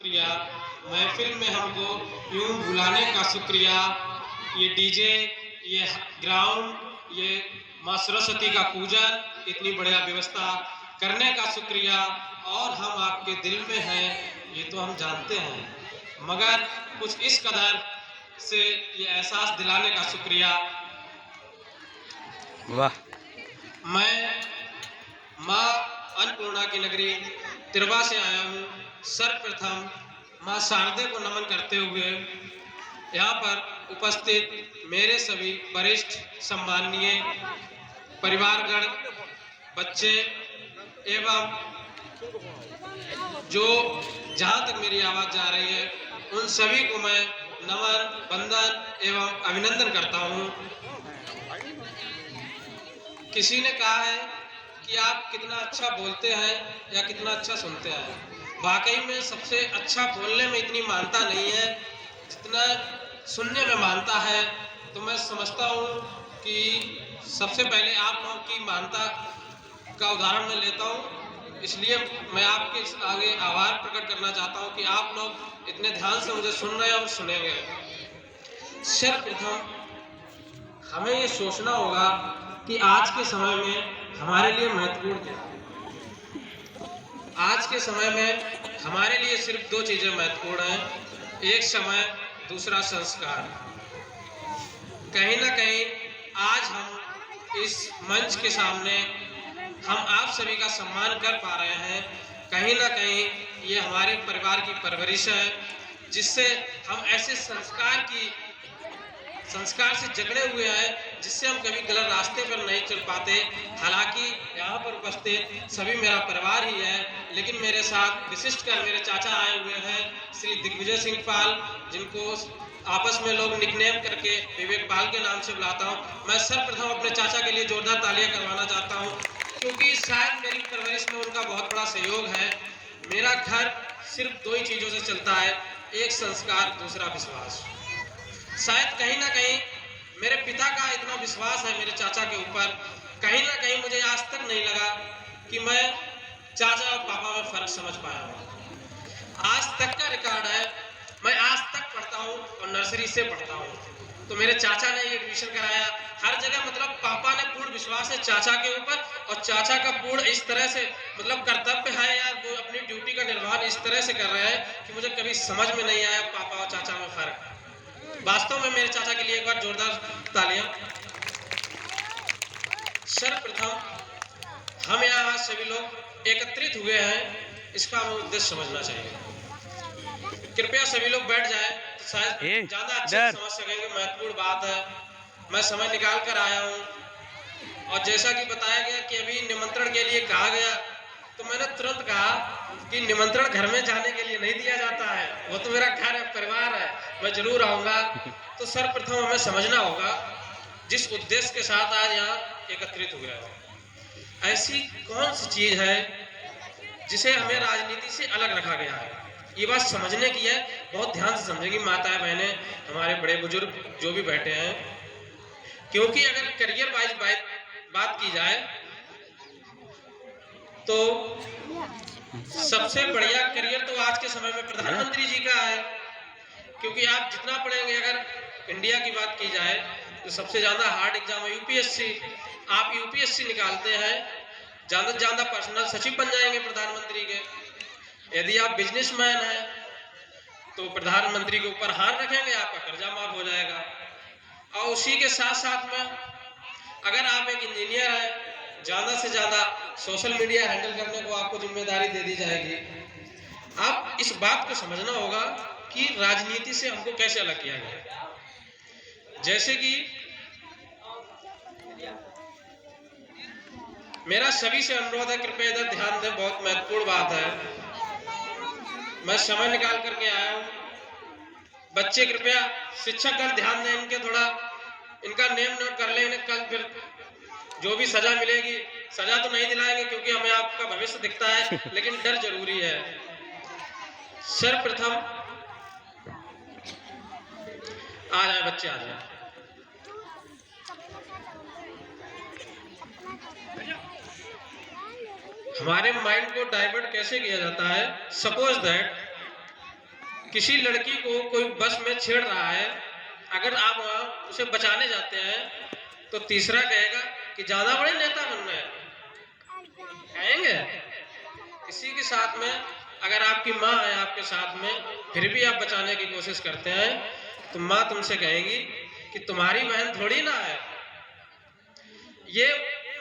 शुक्रिया, महफिल में हमको यूं बुलाने का शुक्रिया, ये डीजे, ये ग्राउंड, ये माँ सरस्वती का पूजन, इतनी बढ़िया व्यवस्था करने का शुक्रिया। और हम आपके दिल में हैं ये तो हम जानते हैं, मगर कुछ इस कदर से ये एहसास दिलाने का शुक्रिया। वाह। मैं माँ अन्नपूर्णा की नगरी तिरवा से आया हूँ। सर्वप्रथम माँ शारदे को नमन करते हुए यहाँ पर उपस्थित मेरे सभी वरिष्ठ सम्माननीय परिवारगण, बच्चे एवं जो जहाँ तक मेरी आवाज़ जा रही है उन सभी को मैं नमन, वंदन एवं अभिनंदन करता हूँ। किसी ने कहा है कि आप कितना अच्छा बोलते हैं या कितना अच्छा सुनते हैं। वाकई में सबसे अच्छा बोलने में इतनी मानता नहीं है जितना सुनने में मानता है। तो मैं समझता हूँ कि सबसे पहले आप लोगों की मानता का उदाहरण मैं लेता हूँ, इसलिए मैं आपके आगे आभार प्रकट करना चाहता हूँ कि आप लोग इतने ध्यान से मुझे सुन रहे हैं और सुनेंगे। सर्वप्रथम हमें ये सोचना होगा कि आज के समय में हमारे लिए महत्वपूर्ण क्या है। आज के समय में हमारे लिए सिर्फ दो चीजें महत्वपूर्ण हैं, एक समय, दूसरा संस्कार। कहीं ना कहीं आज हम इस मंच के सामने हम आप सभी का सम्मान कर पा रहे हैं, कहीं ना कहीं ये हमारे परिवार की परवरिश है जिससे हम ऐसे संस्कार से जकड़े हुए हैं जिससे हम कभी गलत रास्ते पर नहीं चल पाते। हालांकि यहाँ पर उपस्थित सभी मेरा परिवार ही है, लेकिन मेरे साथ विशिष्ट कर मेरे चाचा आए हुए हैं, श्री दिग्विजय सिंह पाल, जिनको आपस में लोग निकनेम करके विवेक पाल के नाम से बुलाता हूँ। मैं सर्वप्रथम अपने चाचा के लिए जोरदार तालियां करवाना चाहता हूँ, क्योंकि शायद मेरी परवरिश में उनका बहुत बड़ा सहयोग है। मेरा घर सिर्फ दो ही चीज़ों से चलता है, एक संस्कार, दूसरा विश्वास। शायद कहीं ना कहीं मेरे पिता का इतना विश्वास है मेरे चाचा के ऊपर, कहीं ना कहीं मुझे आज तक नहीं लगा कि मैं चाचा और पापा में फर्क समझ पाया हूँ। आज तक का रिकॉर्ड है, मैं आज तक पढ़ता हूँ और नर्सरी से पढ़ता हूँ। तो मेरे चाचा ने ये एडमिशन कराया, हर जगह मतलब पापा ने पूर्ण विश्वास है चाचा के ऊपर, और चाचा का पूर्ण इस तरह से मतलब कर्तव्य है या वो अपनी ड्यूटी का निर्वहन इस तरह से कर रहे हैं कि मुझे कभी समझ में नहीं आया पापा और चाचा में फर्क। वास्तव में मेरे चाचा के लिए एक बार जोरदार तालियां। सर्वप्रथम हम यहाँ सभी लोग एकत्रित हुए हैं, इसका हमें उद्देश्य समझना चाहिए। कृपया सभी लोग बैठ जाएं, शायद ज्यादा अच्छे से समझ सकेंगे। महत्वपूर्ण बात है, मैं समय निकाल कर आया हूँ, और जैसा कि बताया गया कि अभी निमंत्रण के लिए कहा गया, तो मैंने तुरंत कहा कि निमंत्रण घर में जाने के लिए नहीं दिया जाता है, वो तो मेरा घर है, परिवार है, मैं जरूर आऊंगा। तो सर्वप्रथम हमें समझना होगा जिस उद्देश्य के साथ आज यहाँ एकत्रित हुए हैं, ऐसी कौन सी चीज है जिसे हमें राजनीति से अलग रखा गया है। ये बात समझने की है, बहुत ध्यान से समझेंगी माताएं, बहनें, हमारे बड़े बुजुर्ग जो भी बैठे हैं, क्योंकि अगर करियर वाइज बात की जाए तो सबसे बढ़िया करियर तो आज के समय में प्रधानमंत्री जी का है। क्योंकि आप जितना पढ़ेंगे, अगर इंडिया की बात की जाए तो सबसे ज्यादा हार्ड एग्जाम है यूपीएससी। आप यूपीएससी निकालते हैं, ज्यादा से ज्यादा पर्सनल सचिव बन जाएंगे प्रधानमंत्री के। यदि आप बिजनेसमैन हैं तो प्रधानमंत्री के ऊपर हाथ रखेंगे, आपका कर्जा माफ हो जाएगा। और उसी के साथ साथ में अगर आप एक इंजीनियर हैं, ज्यादा से ज्यादा सोशल मीडिया हैंडल करने को आपको जिम्मेदारी दे दी जाएगी। आप इस बात को समझना होगा कि राजनीति से हमको कैसे अलग किया गया। जैसे कि मेरा सभी से अनुरोध है, कृपया इधर ध्यान दें, बहुत महत्वपूर्ण बात है। मैं समय निकाल करके आया हूँ, बच्चे कृपया शिक्षकगण ध्यान दें, इनके थोड़ा इनका नेम नोट कर लें, इन्हें कल फिर जो भी सजा मिलेगी, सजा तो नहीं दिलाएंगे क्योंकि हमें आपका भविष्य दिखता है, लेकिन डर जरूरी है। सर्वप्रथम आ जाए बच्चे, आ जाए। हमारे माइंड को डाइवर्ट कैसे किया जाता है। सपोज दैट किसी लड़की को कोई बस में छेड़ रहा है, अगर आप उसे बचाने जाते हैं तो तीसरा कहेगा कि ज्यादा बड़े नेता बनना है, कहेंगे। इसी के साथ में अगर आपकी माँ है आपके साथ में, फिर भी आप बचाने की कोशिश करते हैं, तो माँ तुमसे कहेगी कि तुम्हारी बहन थोड़ी ना है। ये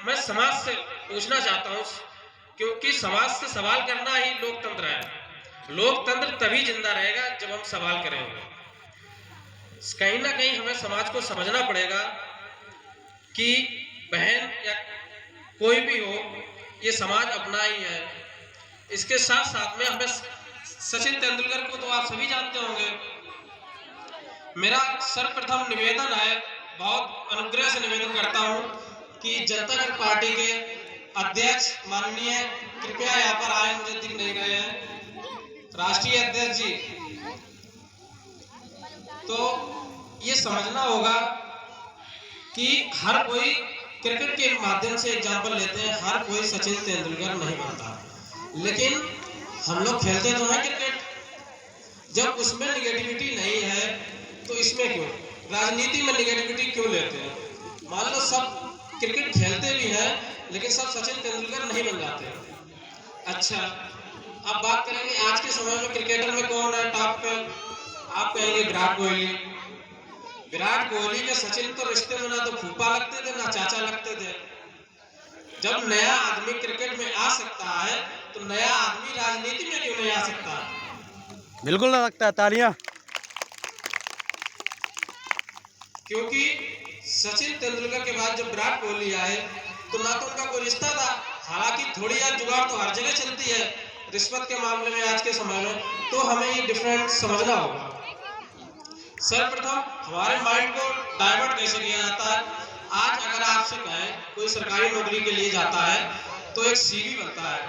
मैं समाज से पूछना चाहता हूँ, क्योंकि समाज से सवाल करना ही लोकतंत्र है। लोकतंत्र तभी जिंदा रहेगा जब हम सवाल करेंगे। कहीं ना कहीं हमें समाज को समझना पड़ेगा कि बहन या कोई भी हो, ये समाज अपना ही है। इसके साथ साथ में हमें सचिन तेंदुलकर को तो आप सभी जानते होंगे। मेरा सर्वप्रथम निवेदन है, बहुत अनुग्रह से निवेदन करता हूं कि जनता दल पार्टी के अध्यक्ष माननीय कृपया यहाँ पर आए, मुझे दिख नहीं रहे हैं, राष्ट्रीय अध्यक्ष जी। तो ये समझना होगा कि हर कोई क्रिकेट के माध्यम से एग्जाम्पल लेते हैं, हर कोई सचिन तेंदुलकर नहीं बनता, लेकिन हम लोग खेलते तो हैं क्रिकेट। जब उसमें निगेटिविटी नहीं है तो इसमें क्यों, राजनीति में निगेटिविटी क्यों लेते हैं? मान लो सब क्रिकेट खेलते भी हैं, लेकिन सब सचिन तेंदुलकर नहीं बन जाते। अच्छा, अब बात करेंगे आज के समय में क्रिकेटर में कौन है टॉप पे? आप कहेंगे विराट कोहली। विराट कोहली के सचिन तो रिश्ते में ना तो फूफा लगते थे ना चाचा लगते थे। जब नया आदमी क्रिकेट में आ सकता है तो नया आदमी राजनीति में क्यों नहीं आ सकता? बिल्कुल ना लगता है, तालियां। क्योंकि सचिन तेंदुलकर के बाद जब विराट कोहली आए तो ना तो उनका कोई रिश्ता था, हालांकि थोड़ी यार जुगाड़ तो हर जगह चलती है रिश्वत के मामले में आज के समय में, तो हमें ये डिफरेंस समझना होगा। सर्वप्रथम हमारे माइंड को डाइवर्ट कैसे किया जाता है? आज अगर आपसे कहें कोई सरकारी नौकरी के लिए जाता है तो एक सीवी बनता है,